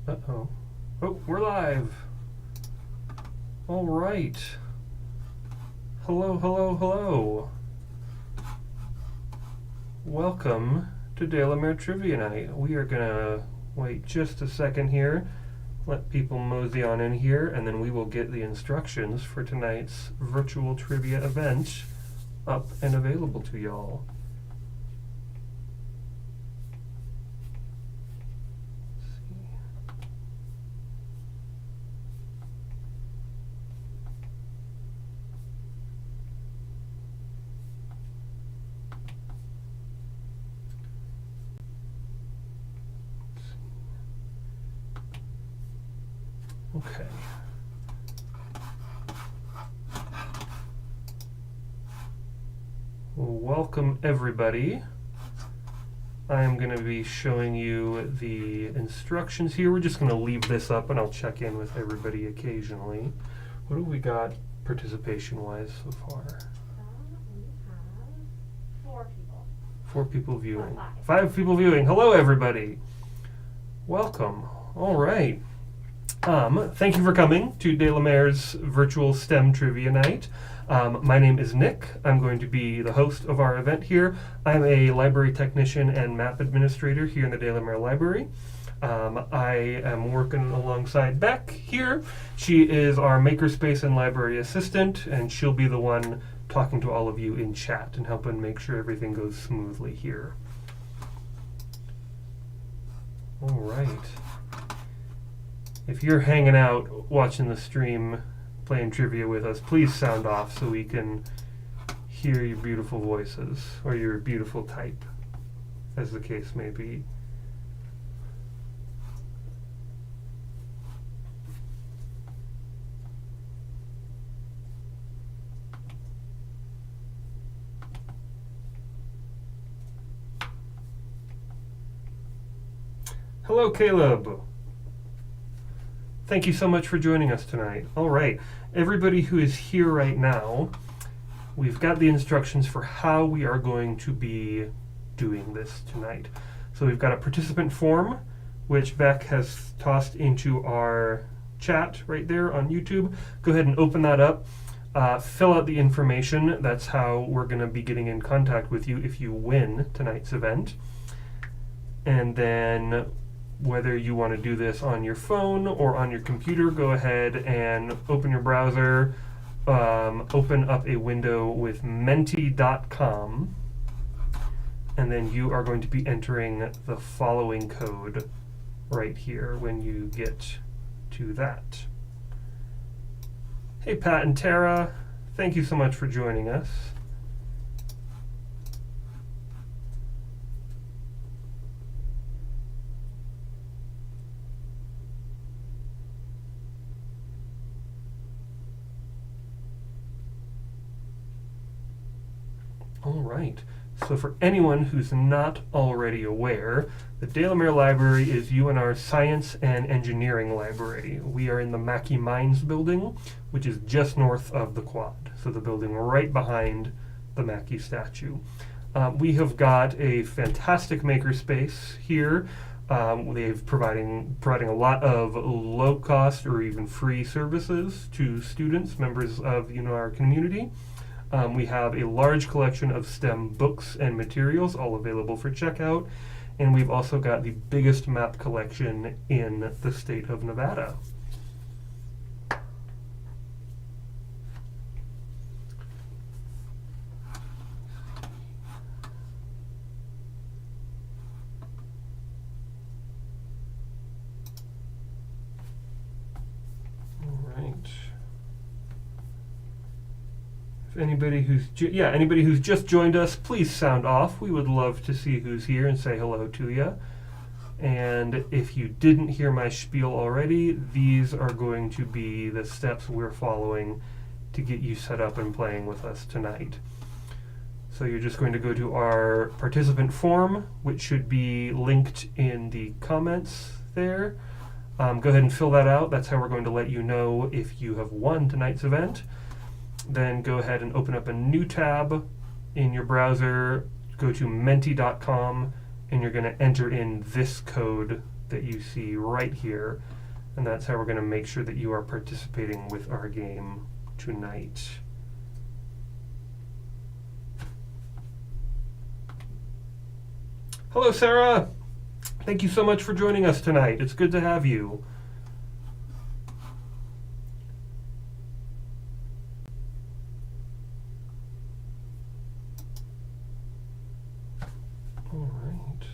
Uh-oh. Oh, we're live. All right. Hello, hello, hello. Welcome to DeLaMare Trivia Night. We are gonna wait just a second here, let people mosey on in here, and then we will get the instructions for tonight's virtual trivia event up and available to y'all. Okay. Welcome everybody. I am going to be showing you the instructions here. We're just going to leave this up and I'll check in with everybody occasionally. What have we got participation-wise so far? We have 4 people. 4 people viewing. Oh, 5 people viewing. Hello everybody. Welcome. All right. Thank you for coming to DeLaMare's virtual STEM Trivia Night. My name is Nick. I'm going to be the host of our event here. I'm a library technician and map administrator here in the DeLaMare Library. I am working alongside Beck here. She is our makerspace and library assistant, and she'll be the one talking to all of you in chat and helping make sure everything goes smoothly here. All right. If you're hanging out watching the stream, playing trivia with us, please sound off so we can hear your beautiful voices, or your beautiful type, as the case may be. Hello, Caleb. Thank you so much for joining us tonight. All right, everybody who is here right now, we've got the instructions for how we are going to be doing this tonight. So we've got a participant form, which Beck has tossed into our chat right there on YouTube. Go ahead and open that up. Fill out the information. That's how we're going to be getting in contact with you if you win tonight's event. And then whether you want to do this on your phone or on your computer, go ahead and open your browser, open up a window with menti.com, and then you are going to be entering the following code right here when you get to that. Hey Pat and Tara, thank you so much for joining us. All right, so for anyone who's not already aware, the DeLaMare Library is UNR's Science and Engineering Library. We are in the Mackey Mines building, which is just north of the quad, so the building right behind the Mackey statue. We have got a fantastic makerspace here. They've providing a lot of low-cost or even free services to students, members of our community. We have a large collection of STEM books and materials, all available for checkout. And we've also got the biggest map collection in the state of Nevada. All right. Anybody who's just joined us, please sound off. We would love to see who's here and say hello to you. And if you didn't hear my spiel already, these are going to be the steps we're following to get you set up and playing with us tonight. So you're just going to go to our participant form, which should be linked in the comments there. Go ahead and fill that out. That's how we're going to let you know if you have won tonight's event. Then go ahead and open up a new tab in your browser, go to menti.com, and you're going to enter in this code that you see right here, and that's how we're going to make sure that you are participating with our game tonight. Hello, Sarah. Thank you so much for joining us tonight. It's good to have you. All right.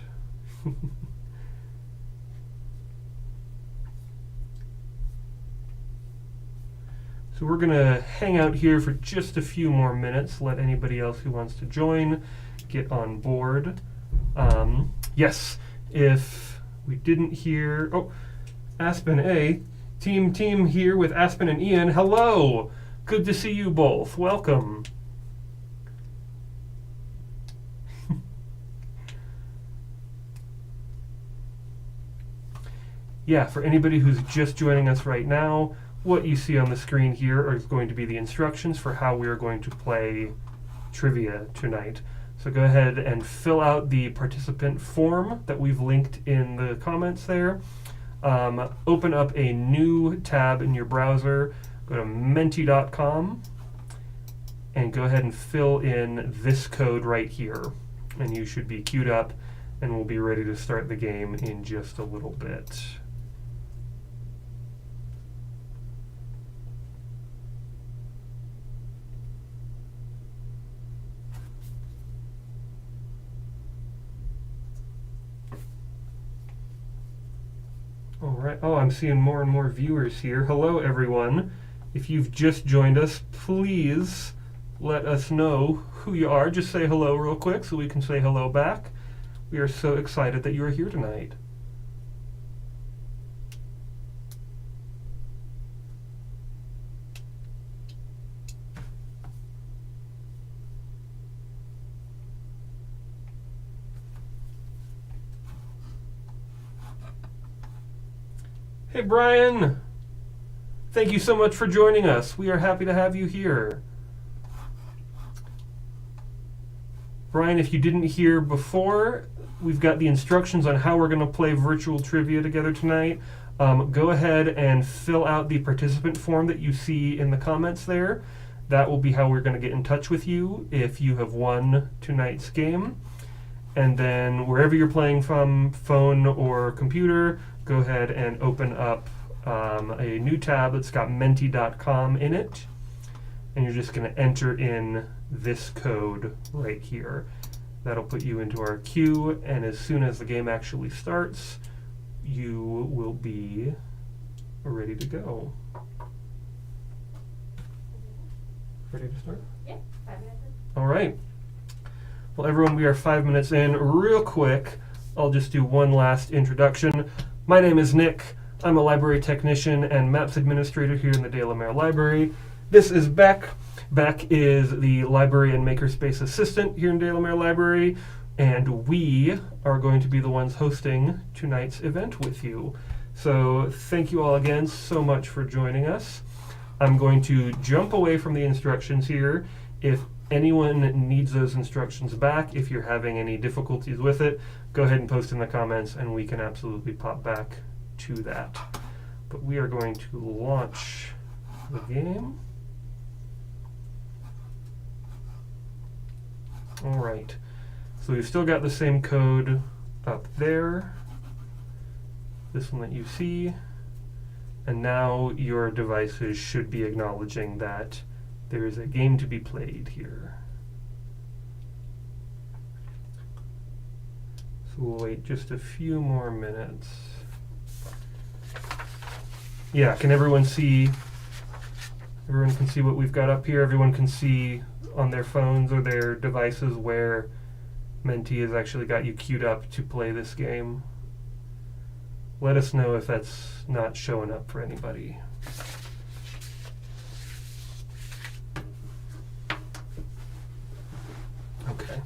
So we're going to hang out here for just a few more minutes, let anybody else who wants to join get on board. Yes, if we didn't hear... Oh, Aspen A. Team here with Aspen and Ian. Hello! Good to see you both. Welcome. Yeah, for anybody who's just joining us right now, what you see on the screen here is going to be the instructions for how we are going to play trivia tonight. So go ahead and fill out the participant form that we've linked in the comments there. Open up a new tab in your browser, go to menti.com, and go ahead and fill in this code right here. And you should be queued up, and we'll be ready to start the game in just a little bit. All right. Oh, I'm seeing more and more viewers here. Hello, everyone. If you've just joined us, please let us know who you are. Just say hello real quick so we can say hello back. We are so excited that you are here tonight. Hey, Brian. Thank you so much for joining us. We are happy to have you here. Brian, if you didn't hear before, we've got the instructions on how we're going to play virtual trivia together tonight. Go ahead and fill out the participant form that you see in the comments there. That will be how we're going to get in touch with you if you have won tonight's game. And then wherever you're playing from, phone or computer, go ahead and open up a new tab that's got menti.com in it. And you're just going to enter in this code right here. That'll put you into our queue, and as soon as the game actually starts, you will be ready to go. Ready to start? Yeah, 5 minutes in. All right. Well, everyone, we are 5 minutes in. Real quick, I'll just do one last introduction. My name is Nick. I'm a library technician and maps administrator here in the DeLaMare Library. This is Beck. Beck is the library and makerspace assistant here in DeLaMare Library, and we are going to be the ones hosting tonight's event with you. So thank you all again so much for joining us. I'm going to jump away from the instructions here. If anyone needs those instructions back, if you're having any difficulties with it, go ahead and post in the comments and we can absolutely pop back to that. But we are going to launch the game. All right, so we've still got the same code up there, this one that you see, and now your devices should be acknowledging that there is a game to be played here. So we'll wait just a few more minutes. Yeah, can everyone see? Everyone can see what we've got up here. Everyone can see on their phones or their devices where Menti has actually got you queued up to play this game. Let us know if that's not showing up for anybody. Okay.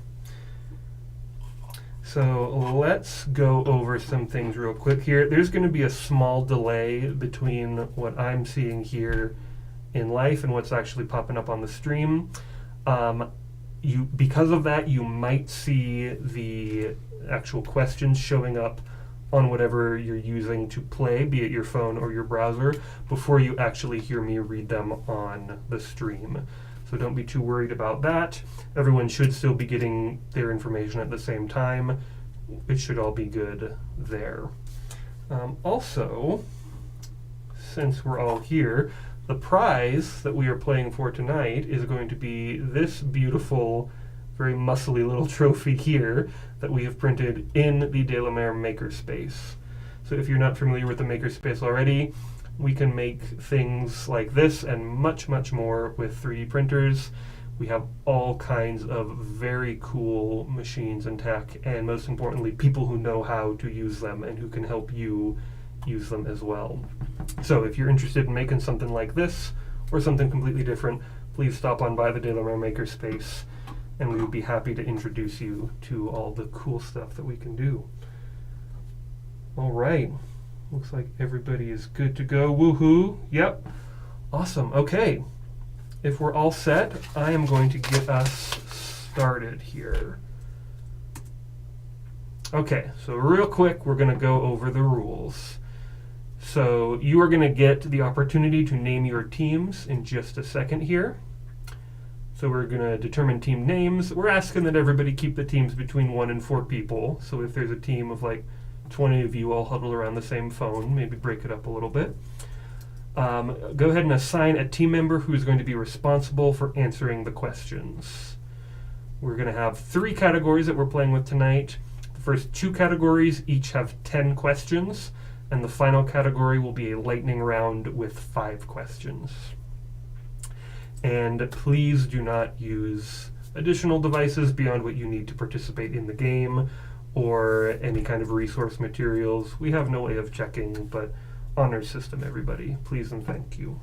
So let's go over some things real quick here. There's going to be a small delay between what I'm seeing here in life and what's actually popping up on the stream. Because of that, you might see the actual questions showing up on whatever you're using to play, be it your phone or your browser, before you actually hear me read them on the stream. So don't be too worried about that. Everyone should still be getting their information at the same time. It should all be good there. Also, since we're all here, the prize that we are playing for tonight is going to be this beautiful, very muscly little trophy here that we have printed in the DeLaMare makerspace. So if you're not familiar with the makerspace already, we can make things like this and much, much more with 3D printers. We have all kinds of very cool machines and tech, and most importantly, people who know how to use them and who can help you use them as well. So if you're interested in making something like this or something completely different, please stop on by the DeLaMare makerspace, and we would be happy to introduce you to all the cool stuff that we can do. All right. Looks like everybody is good to go. Woohoo. Yep. Awesome. Okay. If we're all set, I am going to get us started here. Okay, so real quick, we're going to go over the rules. So you are going to get the opportunity to name your teams in just a second here. So we're going to determine team names. We're asking that everybody keep the teams between 1 and 4 people. So if there's a team of like 20 of you all huddled around the same phone, maybe break it up a little bit. Go ahead and assign a team member who's going to be responsible for answering the questions. We're going to have 3 categories that we're playing with tonight. The first 2 categories each have 10 questions, and the final category will be a lightning round with 5 questions. And please do not use additional devices beyond what you need to participate in the game, or any kind of resource materials. We have no way of checking, but honor system, everybody. Please and thank you.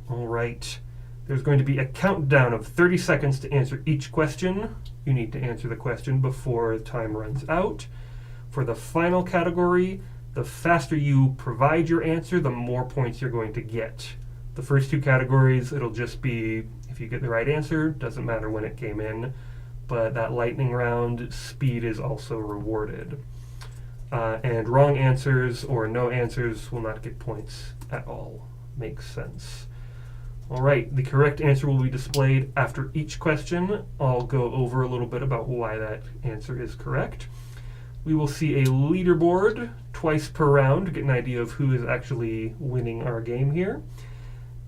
All right. There's going to be a countdown of 30 seconds to answer each question. You need to answer the question before time runs out. For the final category, the faster you provide your answer, the more points you're going to get. The first 2 categories, it'll just be if you get the right answer, doesn't matter when it came in. But that lightning round, speed is also rewarded. And wrong answers or no answers will not get points at all. Makes sense. All right, the correct answer will be displayed after each question. I'll go over a little bit about why that answer is correct. We will see a leaderboard twice per round to get an idea of who is actually winning our game here.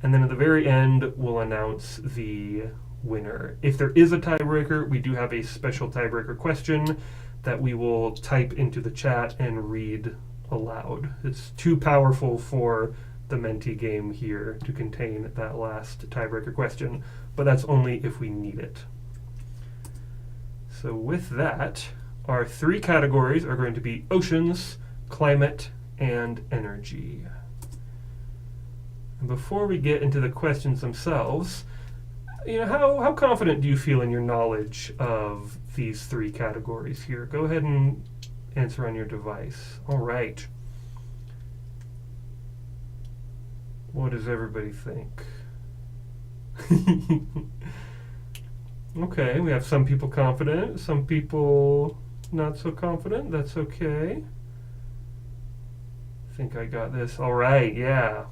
And then at the very end, we'll announce the winner. If there is a tiebreaker, we do have a special tiebreaker question that we will type into the chat and read aloud. It's too powerful for the Menti game here to contain that last tiebreaker question, but that's only if we need it. So with that, our 3 categories are going to be oceans, climate, and energy. And before we get into the questions themselves, how confident do you feel in your knowledge of these 3 categories here? Go ahead and answer on your device. All right. What does everybody think? Okay, we have some people confident, some people not so confident. That's okay. I think I got this. All right, yeah.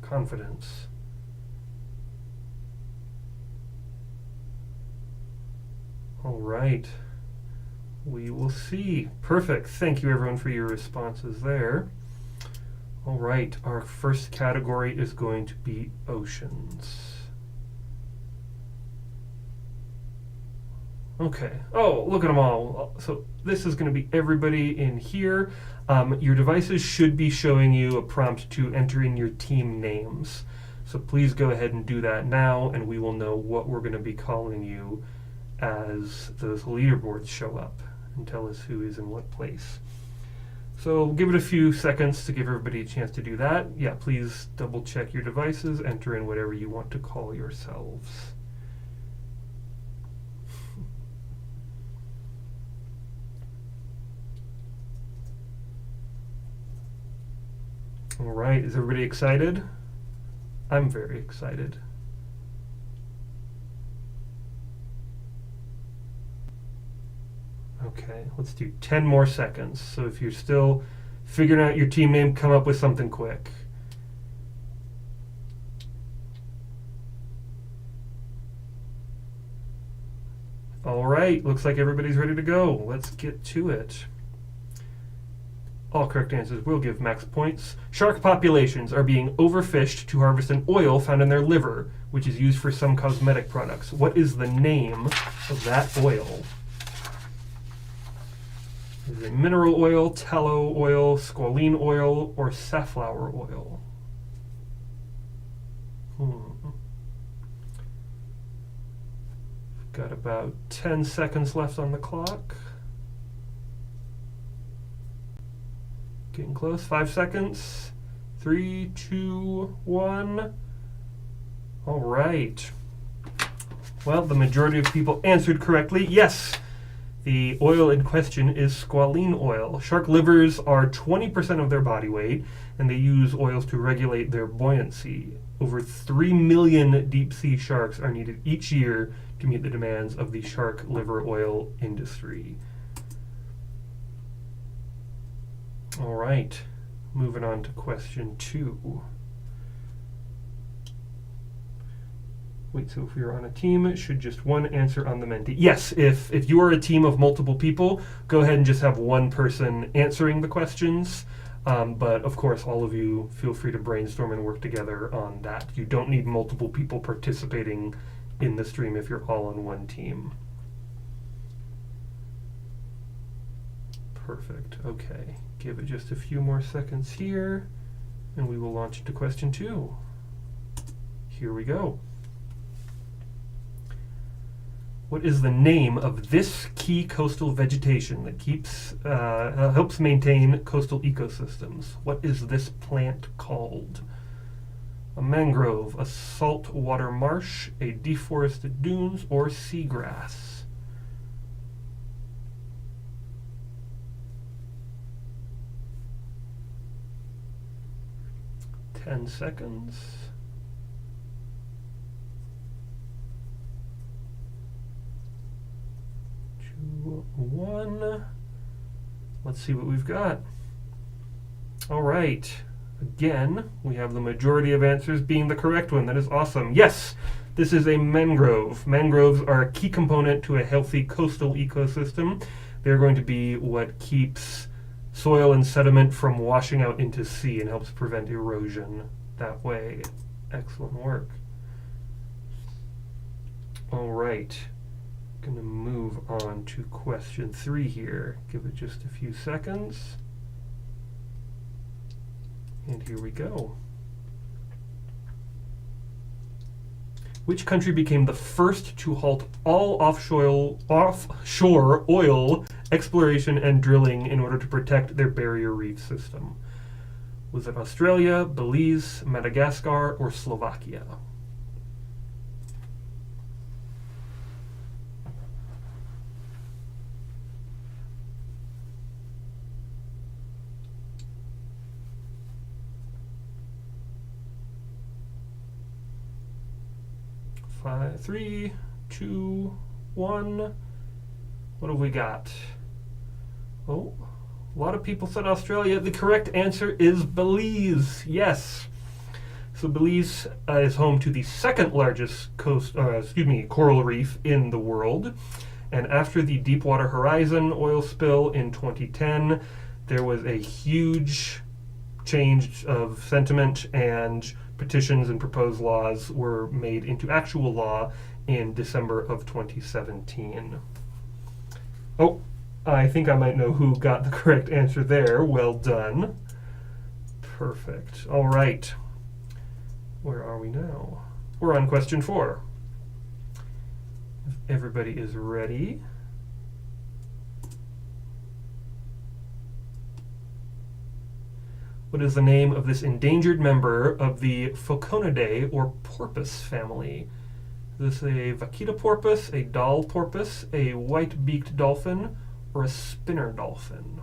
Confidence. All right. We will see. Perfect. Thank you, everyone, for your responses there. All right. Our first category is going to be oceans. Okay. Oh, look at them all. So this is going to be everybody in here. Your devices should be showing you a prompt to enter in your team names. So please go ahead and do that now, and we will know what we're going to be calling you as those leaderboards show up and tell us who is in what place. So give it a few seconds to give everybody a chance to do that. Yeah, please double check your devices, enter in whatever you want to call yourselves. All right, is everybody excited? I'm very excited. Okay, let's do 10 more seconds. So if you're still figuring out your team name, come up with something quick. All right, looks like everybody's ready to go. Let's get to it. All correct answers will give max points. Shark populations are being overfished to harvest an oil found in their liver, which is used for some cosmetic products. What is the name of that oil? Is it mineral oil, tallow oil, squalene oil, or safflower oil? Got about 10 seconds left on the clock. Getting close. 5 seconds. 3, 2, 1. All right. Well, the majority of people answered correctly. Yes, the oil in question is squalene oil. Shark livers are 20% of their body weight, and they use oils to regulate their buoyancy. Over 3 million deep-sea sharks are needed each year to meet the demands of the shark liver oil industry. All right, moving on to question 2. Wait, so if we are on a team, should just one answer on the Menti? Yes, if you are a team of multiple people, go ahead and just have one person answering the questions. But of course, all of you feel free to brainstorm and work together on that. You don't need multiple people participating in the stream if you're all on one team. Perfect. Okay. Give it just a few more seconds here, and we will launch into question 2. Here we go. What is the name of this key coastal vegetation that helps maintain coastal ecosystems? What is this plant called? A mangrove, a saltwater marsh, a deforested dunes, or seagrass? 10 seconds. 2, 1. Let's see what we've got. All right. Again, we have the majority of answers being the correct one. That is awesome. Yes, this is a mangrove. Mangroves are a key component to a healthy coastal ecosystem. They're going to be what keeps soil and sediment from washing out into sea and helps prevent erosion that way. Excellent work. All right. Going to move on to question 3 here. Give it just a few seconds. And here we go. Which country became the first to halt all offshore oil exploration and drilling in order to protect their barrier reef system? Was it Australia, Belize, Madagascar, or Slovakia? Five, 3, 2, 1. What have we got? Oh, a lot of people said Australia. The correct answer is Belize. Yes. So Belize is home to the second largest coral reef in the world. And after the Deepwater Horizon oil spill in 2010, there was a huge change of sentiment, and petitions and proposed laws were made into actual law in December of 2017. Oh, I think I might know who got the correct answer there. Well done. Perfect. All right. Where are we now? We're on question 4. If everybody is ready. What is the name of this endangered member of the Phocoenidae or porpoise family? Is this a vaquita porpoise, a doll porpoise, a white-beaked dolphin, or a spinner dolphin?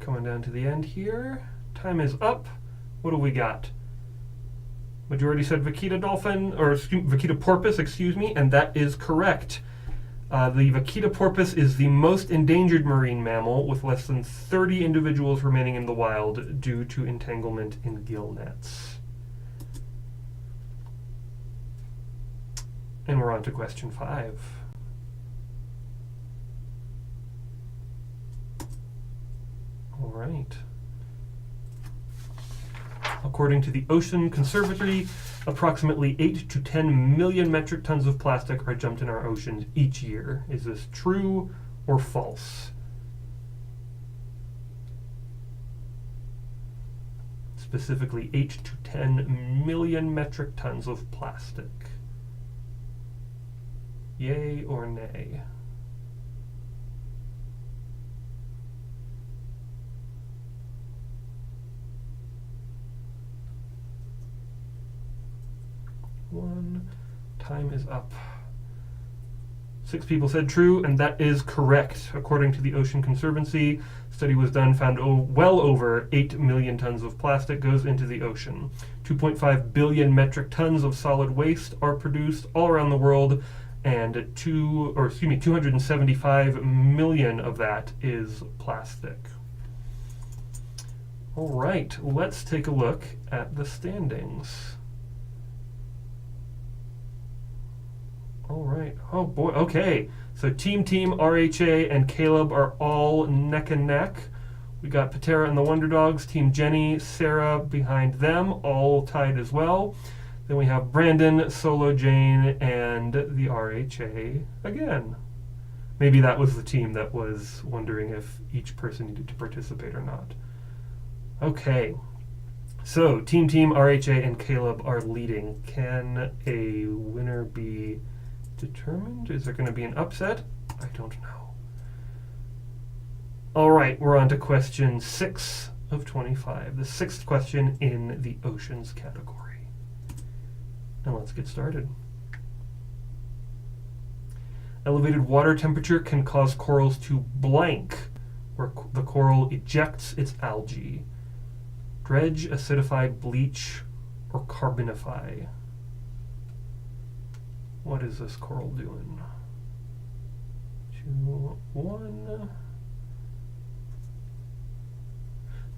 coming down to the end here. Time is up. What do we got? Majority said vaquita dolphin, or vaquita porpoise, excuse me, and that is correct. The vaquita porpoise is the most endangered marine mammal, with less than 30 individuals remaining in the wild due to entanglement in gill nets. And we're on to question 5. All right. According to the Ocean Conservatory, approximately 8 to 10 million metric tons of plastic are dumped in our oceans each year. Is this true or false? Specifically, 8 to 10 million metric tons of plastic. Yay or nay? One. Time is up. 6 people said true, and that is correct. According to the Ocean Conservancy, study was done, found well over 8 million tons of plastic goes into the ocean. 2.5 billion metric tons of solid waste are produced all around the world, and 275 million of that is plastic. All right, let's take a look at the standings. All right. Oh boy. Okay. So Team RHA and Caleb are all neck and neck. We got Patera and the Wonder Dogs, Team Jenny, Sarah behind them, all tied as well. Then we have Brandon, Solo Jane, and the RHA again. Maybe that was the team that was wondering if each person needed to participate or not. Okay. So Team RHA and Caleb are leading. Can a winner be determined? Is there going to be an upset? I don't know. All right, we're on to question 6 of 25, the 6th question in the oceans category. And let's get started. Elevated water temperature can cause corals to blank, where the coral ejects its algae. Dredge, acidify, bleach, or carbonify. What is this coral doing? 2, 1.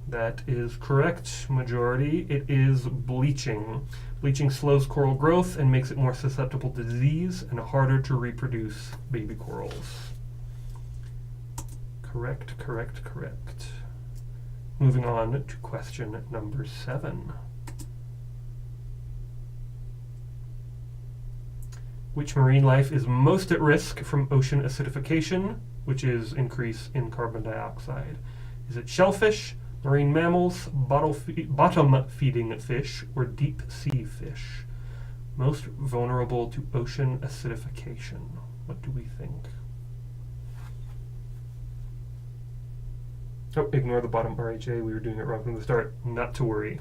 That is correct, majority. It is bleaching. Bleaching slows coral growth and makes it more susceptible to disease and harder to reproduce baby corals. Correct. Moving on to question number 7. Which marine life is most at risk from ocean acidification, which is increase in carbon dioxide? Is it shellfish, marine mammals, bottom-feeding fish, or deep-sea fish? Most vulnerable to ocean acidification. What do we think? Oh, ignore the bottom RHA. We were doing it wrong from the start. Not to worry.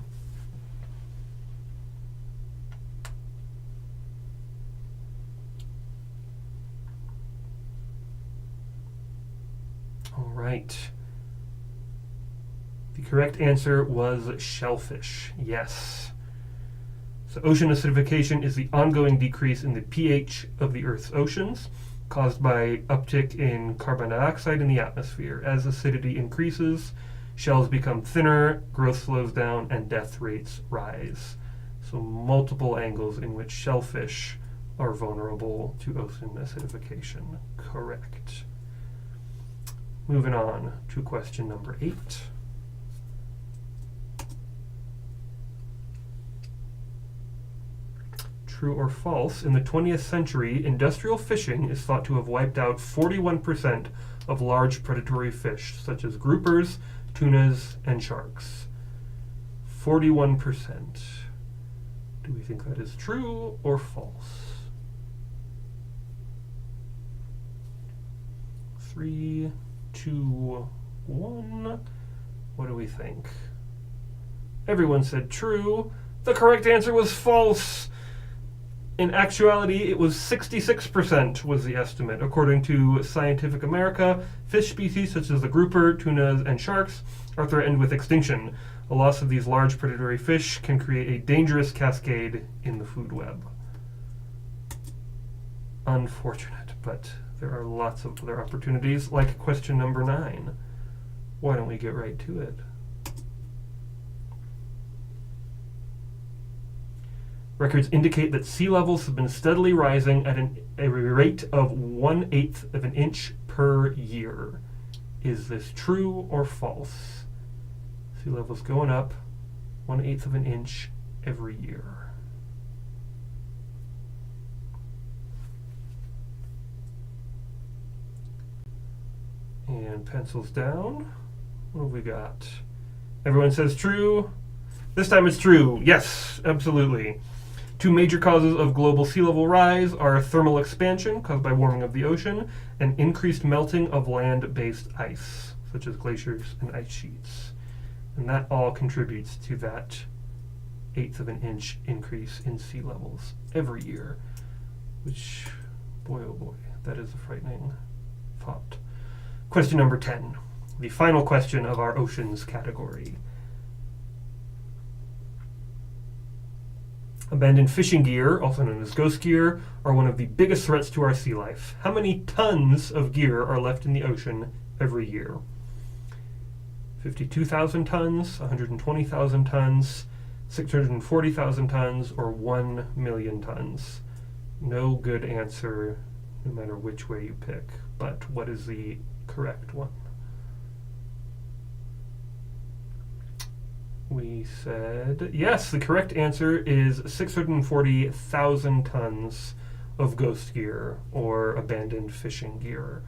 All right. The correct answer was shellfish. Yes. So ocean acidification is the ongoing decrease in the pH of the Earth's oceans, caused by uptick in carbon dioxide in the atmosphere. As acidity increases, shells become thinner, growth slows down, and death rates rise. So multiple angles in which shellfish are vulnerable to ocean acidification. Correct. Moving on to question number 8. True or false, in the 20th century, industrial fishing is thought to have wiped out 41% of large predatory fish, such as groupers, tunas, and sharks. 41%. Do we think that is true or false? 3, 2, 1. What do we think? Everyone said true. The correct answer was false. In actuality, it was 66% was the estimate. According to Scientific America, fish species such as the grouper, tunas, and sharks are threatened with extinction. A loss of these large predatory fish can create a dangerous cascade in the food web. Unfortunate, but there are lots of other opportunities, like question number 9. Why don't we get right to it? Records indicate that sea levels have been steadily rising at a rate of 1/8 of an inch per year. Is this true or false? Sea levels going up 1/8 of an inch every year. And pencils down. What have we got? Everyone says true. This time it's true. Yes, absolutely. 2 major causes of global sea level rise are thermal expansion, caused by warming of the ocean, and increased melting of land-based ice, such as glaciers and ice sheets. And that all contributes to that 1/8 of an inch increase in sea levels every year, which, boy oh boy, that is a frightening thought. Question number 10, the final question of our oceans category. Abandoned fishing gear, also known as ghost gear, are one of the biggest threats to our sea life. How many tons of gear are left in the ocean every year? 52,000 tons, 120,000 tons, 640,000 tons, or 1 million tons? No good answer, no matter which way you pick. But what is the correct one? We said yes, the correct answer is 640,000 tons of ghost gear, or abandoned fishing gear,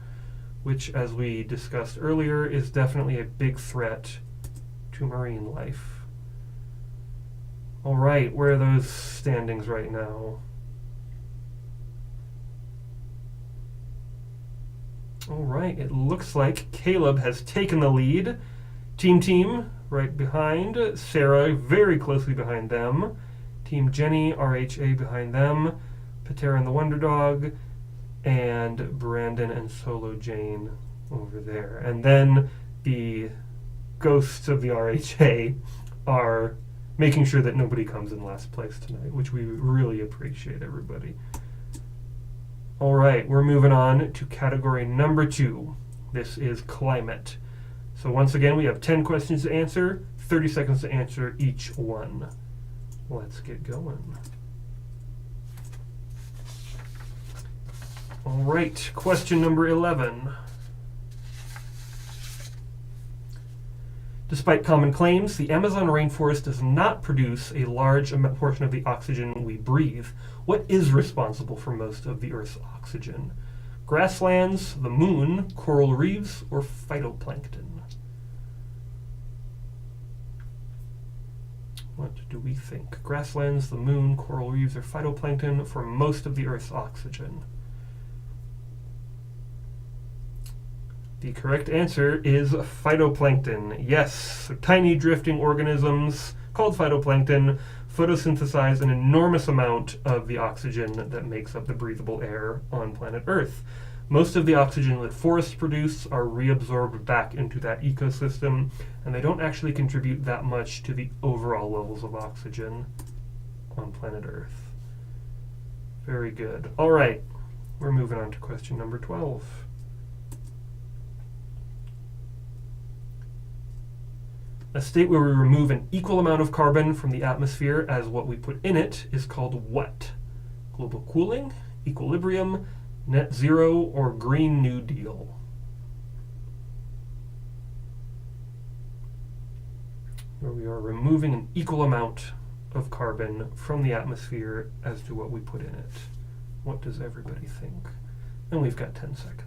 which, as we discussed earlier, is definitely a big threat to marine life. All right, where are those standings right now? All right, it looks like Caleb has taken the lead. Team, right behind. Sarah, very closely behind them. Team Jenny, RHA behind them. Patera and the Wonder Dog. And Brandon and Solo Jane over there. And then the ghosts of the RHA are making sure that nobody comes in last place tonight, which we really appreciate, everybody. All right, we're moving on to category number 2. This is climate. So once again, we have 10 questions to answer, 30 seconds to answer each one. Let's get going. All right, question number 11. Despite common claims, the Amazon rainforest does not produce a large portion of the oxygen we breathe. What is responsible for most of the Earth's oxygen? Grasslands, the moon, coral reefs, or phytoplankton? What do we think? Grasslands, the moon, coral reefs, or phytoplankton for most of the Earth's oxygen? The correct answer is phytoplankton. Yes, so tiny drifting organisms called phytoplankton photosynthesize an enormous amount of the oxygen that makes up the breathable air on planet Earth. Most of the oxygen that forests produce are reabsorbed back into that ecosystem, and they don't actually contribute that much to the overall levels of oxygen on planet Earth. Very good. All right, we're moving on to question number 12. A state where we remove an equal amount of carbon from the atmosphere as what we put in it is called what? Global cooling, equilibrium, net zero, or Green New Deal? Where we are removing an equal amount of carbon from the atmosphere as to what we put in it. What does everybody think? And we've got 10 seconds.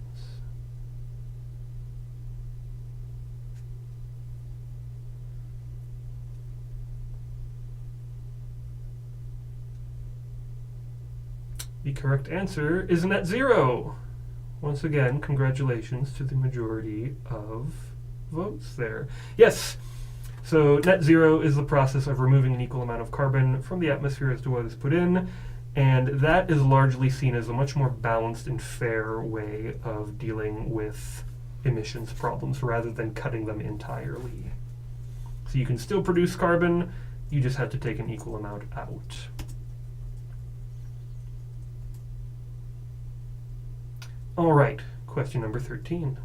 The correct answer is net zero. Once again, congratulations to the majority of votes there. Yes, so net zero is the process of removing an equal amount of carbon from the atmosphere as to what is put in. And that is largely seen as a much more balanced and fair way of dealing with emissions problems rather than cutting them entirely. So you can still produce carbon, you just have to take an equal amount out. All right, question number 13.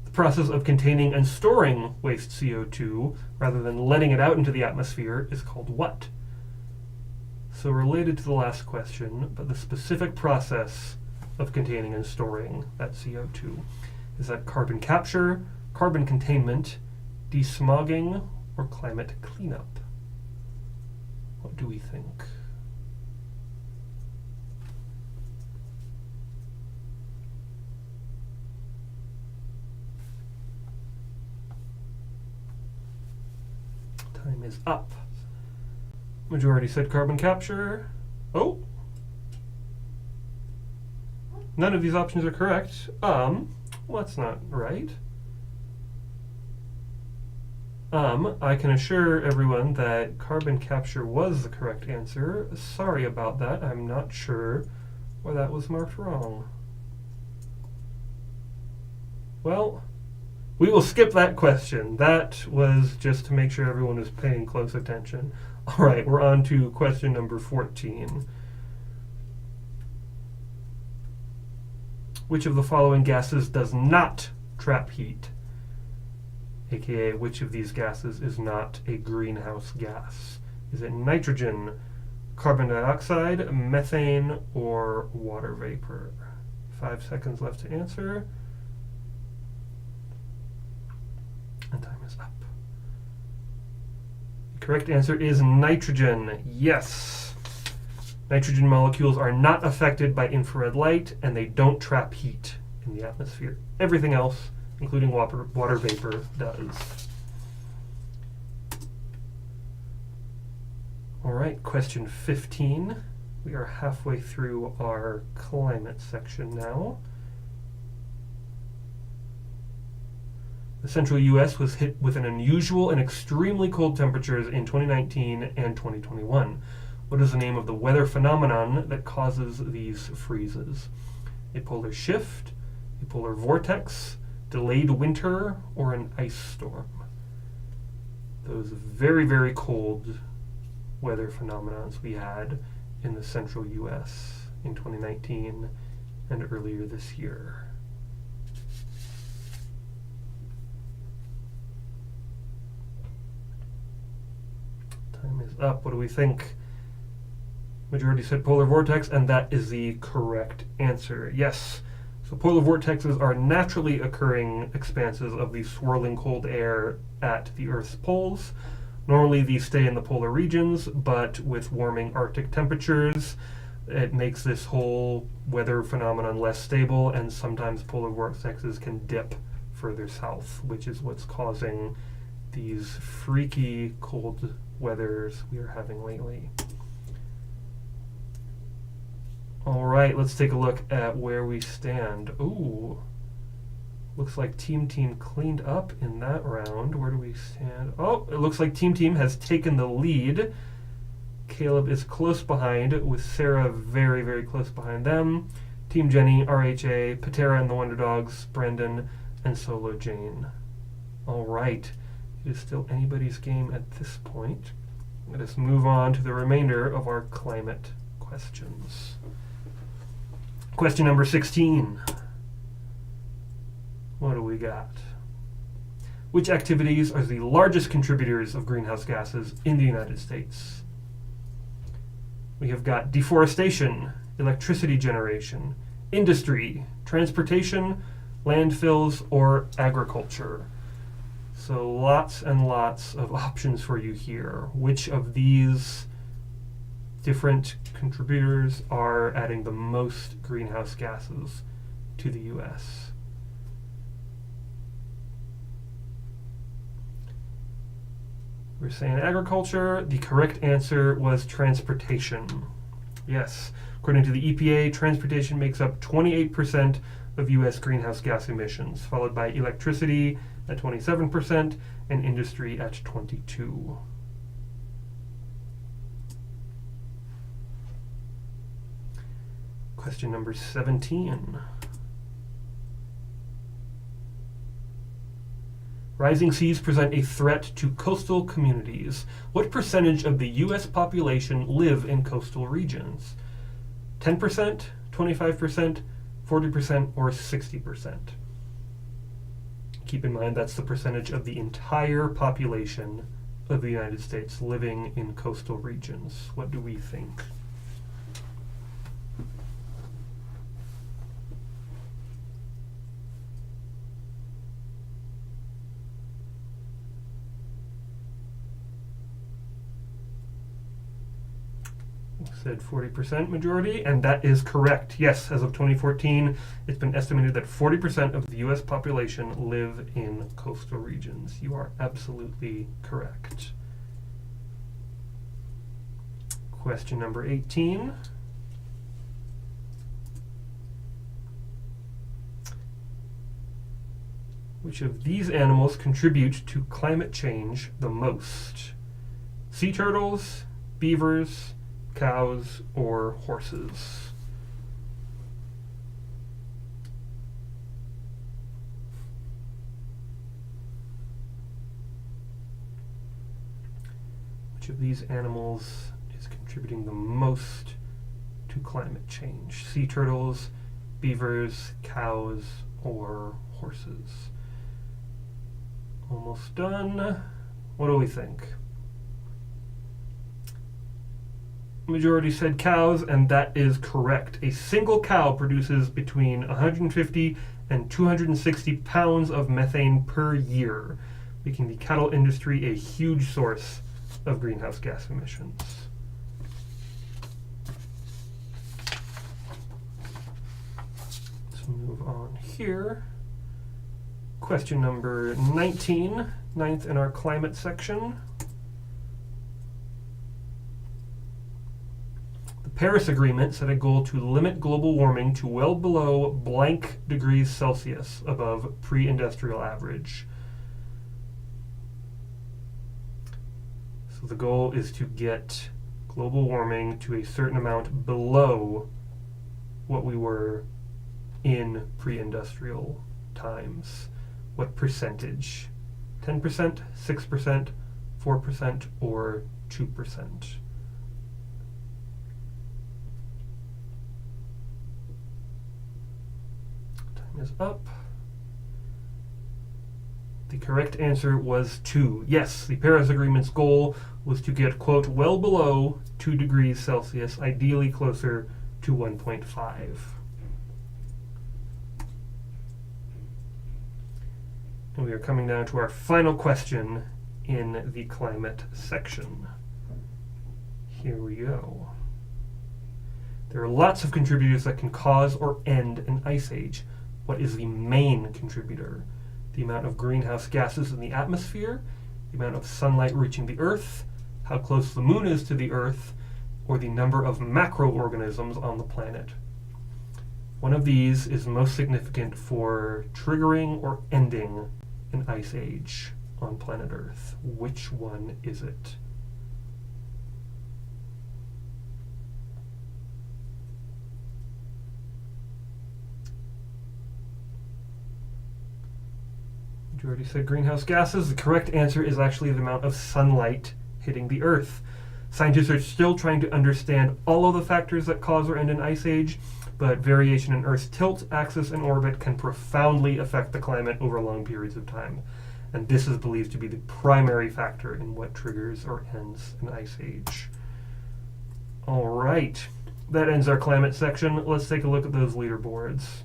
The process of containing and storing waste CO2 rather than letting it out into the atmosphere is called what? So related to the last question, but the specific process of containing and storing that CO2. Is that carbon capture, carbon containment, desmogging, or climate cleanup? What do we think? Time is up. Majority said carbon capture. Oh! None of these options are correct. Well, that's not right. I can assure everyone that carbon capture was the correct answer. Sorry about that. I'm not sure why that was marked wrong. Well, we will skip that question. That was just to make sure everyone is paying close attention. All right, we're on to question number 14. Which of the following gases does not trap heat? AKA, which of these gases is not a greenhouse gas? Is it nitrogen, carbon dioxide, methane, or water vapor? 5 seconds left to answer. And time is up. The correct answer is nitrogen. Yes. Nitrogen molecules are not affected by infrared light, and they don't trap heat in the atmosphere. Everything else, including water vapor, does. All right, question 15. We are halfway through our climate section now. The central U.S. was hit with an unusual and extremely cold temperatures in 2019 and 2021. What is the name of the weather phenomenon that causes these freezes? A polar shift, a polar vortex, delayed winter, or an ice storm? Those very, very cold weather phenomenons we had in the central U.S. in 2019 and earlier this year. Time is up. What do we think? Majority said polar vortex, and that is the correct answer. Yes. So polar vortexes are naturally occurring expanses of the swirling cold air at the Earth's poles. Normally these stay in the polar regions, but with warming Arctic temperatures, it makes this whole weather phenomenon less stable, and sometimes polar vortexes can dip further south, which is what's causing these freaky cold weathers we are having lately. All right, let's take a look at where we stand. Ooh, looks like Team cleaned up in that round. Where do we stand? Oh, it looks like Team has taken the lead. Caleb is close behind, with Sarah very, very close behind them. Team Jenny, RHA, Patera and the Wonder Dogs, Brendan, and Solo Jane. All right, it is still anybody's game at this point. Let us move on to the remainder of our climate questions. Question number 16. What do we got? Which activities are the largest contributors of greenhouse gases in the United States? We have got deforestation, electricity generation, industry, transportation, landfills, or agriculture. So lots and lots of options for you here. Which of these different contributors are adding the most greenhouse gases to the U.S.? We're saying agriculture. The correct answer was transportation. Yes, according to the EPA, transportation makes up 28% of U.S. greenhouse gas emissions, followed by electricity at 27% and industry at 22. Question number 17. Rising seas present a threat to coastal communities. What percentage of the U.S. population live in coastal regions? 10%, 25%, 40%, or 60%? Keep in mind that's the percentage of the entire population of the United States living in coastal regions. What do we think? Said 40% majority, and that is correct. Yes, as of 2014, it's been estimated that 40% of the U.S. population live in coastal regions. You are absolutely correct. Question number 18. Which of these animals contribute to climate change the most? Sea turtles, beavers, cows, or horses? Which of these animals is contributing the most to climate change? Sea turtles, beavers, cows, or horses? Almost done. What do we think? Majority said cows, and that is correct. A single cow produces between 150 and 260 pounds of methane per year, making the cattle industry a huge source of greenhouse gas emissions. Let's move on here. Question number 19, ninth in our climate section. Paris Agreement set a goal to limit global warming to well below blank degrees Celsius above pre-industrial average. So the goal is to get global warming to a certain amount below what we were in pre-industrial times. What percentage? 10%, 6%, 4%, or 2%? Is up. The correct answer was 2. Yes, the Paris Agreement's goal was to get, quote, well below 2 degrees Celsius, ideally closer to 1.5. And we are coming down to our final question in the climate section. Here we go. There are lots of contributors that can cause or end an ice age. What is the main contributor? The amount of greenhouse gases in the atmosphere, the amount of sunlight reaching the Earth, how close the moon is to the Earth, or the number of macroorganisms on the planet. One of these is most significant for triggering or ending an ice age on planet Earth. Which one is it? You already said greenhouse gases. The correct answer is actually the amount of sunlight hitting the Earth. Scientists are still trying to understand all of the factors that cause or end an ice age, but variation in Earth's tilt, axis, and orbit can profoundly affect the climate over long periods of time. And this is believed to be the primary factor in what triggers or ends an ice age. All right, that ends our climate section. Let's take a look at those leaderboards.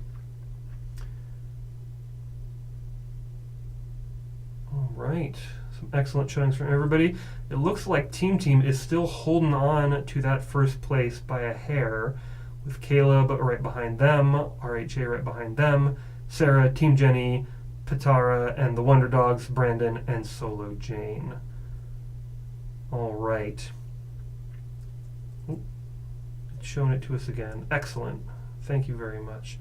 Right, some excellent showings from everybody. It looks like Team is still holding on to that first place by a hair, with Caleb right behind them, RHA right behind them, Sarah, Team Jenny, Pitara, and the Wonder Dogs, Brandon, and Solo Jane. All right. It's showing it to us again. Excellent. Thank you very much.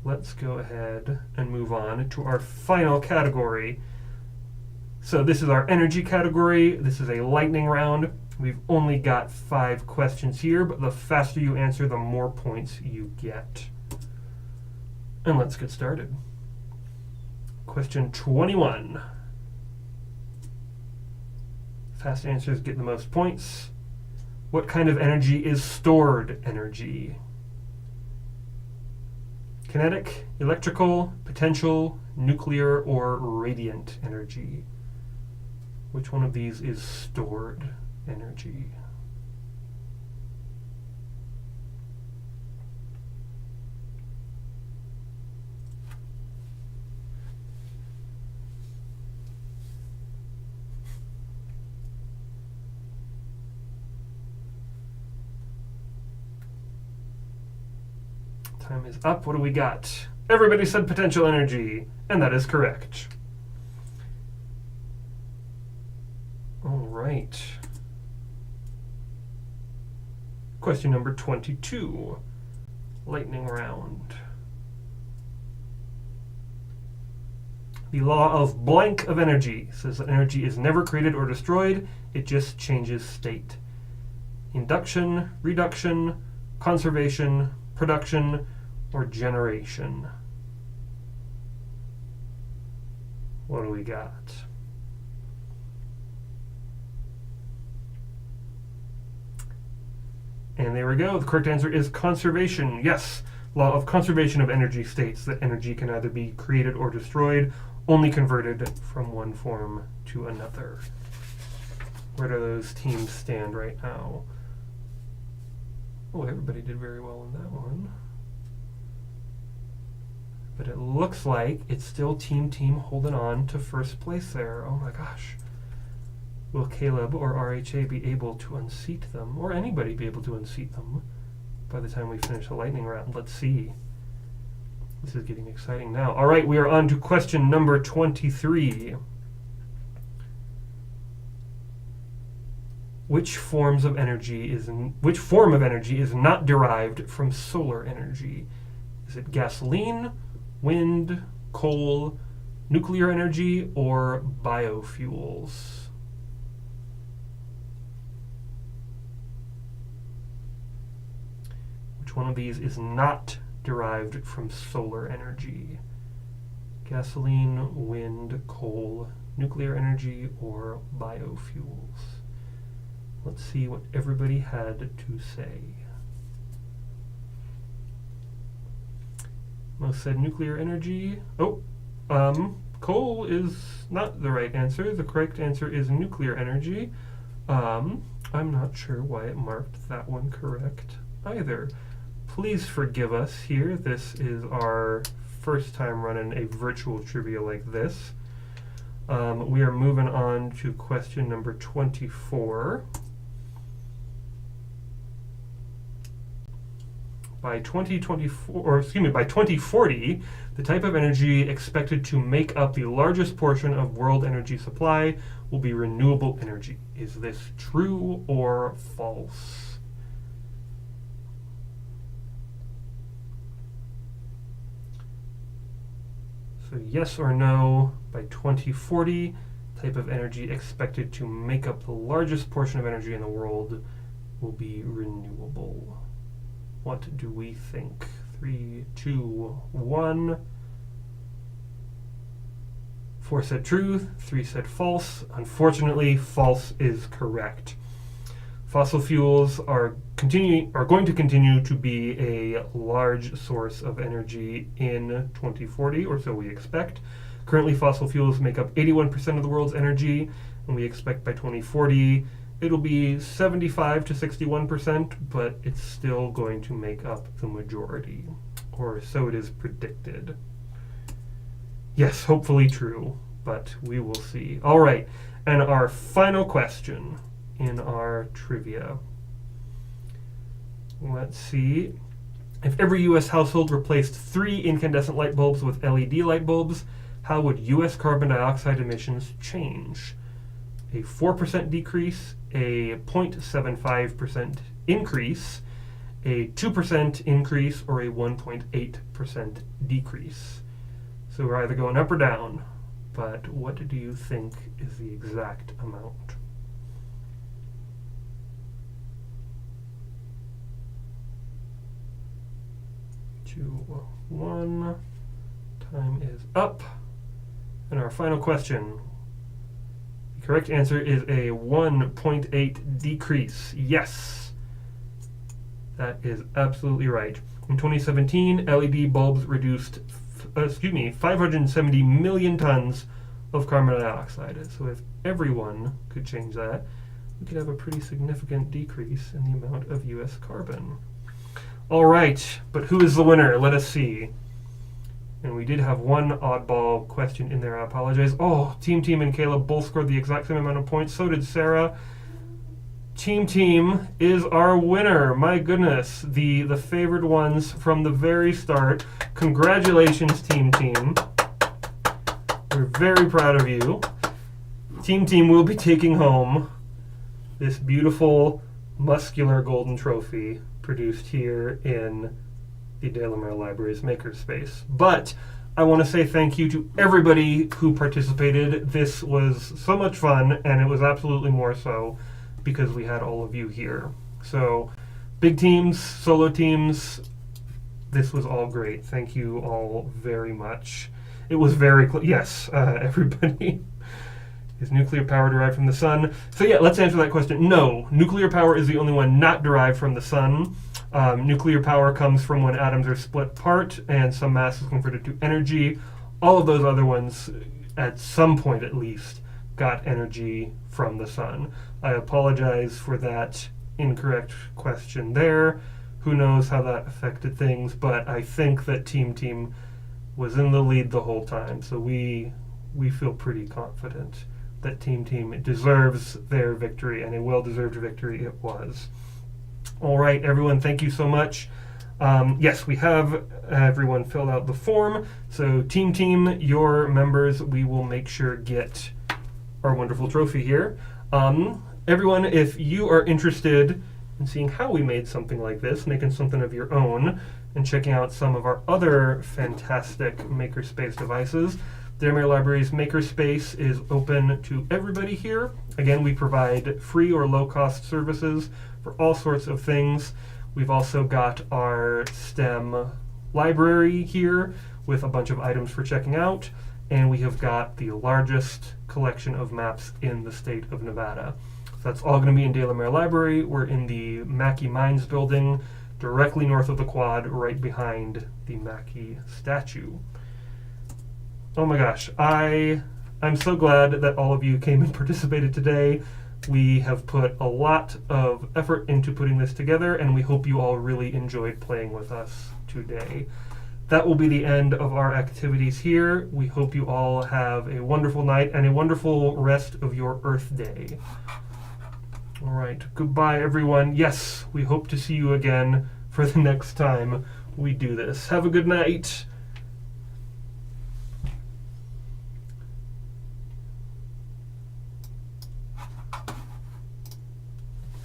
Let's go ahead and move on to our final category, So this is our energy category. This is a lightning round. We've only got 5 questions here, but the faster you answer, the more points you get. And let's get started. Question 21. Fast answers get the most points. What kind of energy is stored energy? Kinetic, electrical, potential, nuclear, or radiant energy? Which one of these is stored energy? Time is up. What do we got? Everybody said potential energy, and that is correct. All right. Question number 22. Lightning round. The law of blank of energy says that energy is never created or destroyed, it just changes state. Induction, reduction, conservation, production, or generation. What do we got? And there we go. The correct answer is conservation. Yes, law of conservation of energy states that energy can either be created or destroyed, only converted from one form to another. Where do those teams stand right now? Oh, everybody did very well in that one. But it looks like it's still team holding on to first place there. Oh my gosh. Will Caleb or RHA be able to unseat them, or anybody be able to unseat them by the time we finish the lightning round? Let's see. This is getting exciting now. All right, we are on to question number 23. Which form of energy is not derived from solar energy? Is it gasoline, wind, coal, nuclear energy, or biofuels? Which one of these is not derived from solar energy? Gasoline, wind, coal, nuclear energy, or biofuels? Let's see what everybody had to say. Most said nuclear energy. Coal is not the right answer. The correct answer is nuclear energy. I'm not sure why it marked that one correct either. Please forgive us here. This is our first time running a virtual trivia like this. We are moving on to question number 24. By 2040, the type of energy expected to make up the largest portion of world energy supply will be renewable energy. Is this true or false? So yes or no, by 2040, type of energy expected to make up the largest portion of energy in the world will be renewable. What do we think? 3, 2, 1. 4 said true, 3 said false. Unfortunately, false is correct. Fossil fuels are going to continue to be a large source of energy in 2040, or so we expect. Currently, fossil fuels make up 81% of the world's energy, and we expect by 2040 it'll be 75 to 61%, but it's still going to make up the majority, or so it is predicted. Yes, hopefully true, but we will see. All right, and our final question in our trivia. Let's see. If every U.S. household replaced 3 incandescent light bulbs with LED light bulbs, how would U.S. carbon dioxide emissions change? A 4% decrease, a 0.75% increase, a 2% increase, or a 1.8% decrease. So we're either going up or down but what do you think is the exact amount? Two, one. Time is up. And our final question. The correct answer is a 1.8 decrease. Yes. That is absolutely right. In 2017, LED bulbs reduced 570 million tons of carbon dioxide. So if everyone could change that, we could have a pretty significant decrease in the amount of US carbon. All right, but who is the winner? Let us see. And we did have one oddball question in there. I apologize. Oh, Team and Caleb both scored the exact same amount of points. So did Sarah. Team is our winner. My goodness, the favored ones from the very start. Congratulations, Team. We're very proud of you. Team will be taking home this beautiful, muscular golden trophy produced here in the DeLaMare Library's Makerspace. But I want to say thank you to everybody who participated. This was so much fun, and it was absolutely more so because we had all of you here. So, big teams, solo teams, this was all great. Thank you all very much. It was very yes, everybody. Is nuclear power derived from the sun? So yeah, let's answer that question. No, nuclear power is the only one not derived from the sun. Nuclear power comes from when atoms are split apart and some mass is converted to energy. All of those other ones, at some point at least, got energy from the sun. I apologize for that incorrect question there. Who knows how that affected things, but I think that Team was in the lead the whole time, so we feel pretty confident that Team deserves their victory, and a well-deserved victory it was. All right, everyone, thank you so much. Yes, we have everyone filled out the form, so Team, your members, we will make sure get our wonderful trophy here. Everyone, if you are interested in seeing how we made something like this, making something of your own, and checking out some of our other fantastic Makerspace devices, DeLaMare Library's Makerspace is open to everybody here. Again, we provide free or low-cost services for all sorts of things. We've also got our STEM library here with a bunch of items for checking out, and we have got the largest collection of maps in the state of Nevada. So that's all going to be in DeLaMare Library. We're in the Mackey Mines building, directly north of the quad, right behind the Mackey statue. Oh my gosh, I'm so glad that all of you came and participated today. We have put a lot of effort into putting this together, and we hope you all really enjoyed playing with us today. That will be the end of our activities here. We hope you all have a wonderful night and a wonderful rest of your Earth Day. All right, goodbye everyone. Yes, we hope to see you again for the next time we do this. Have a good night.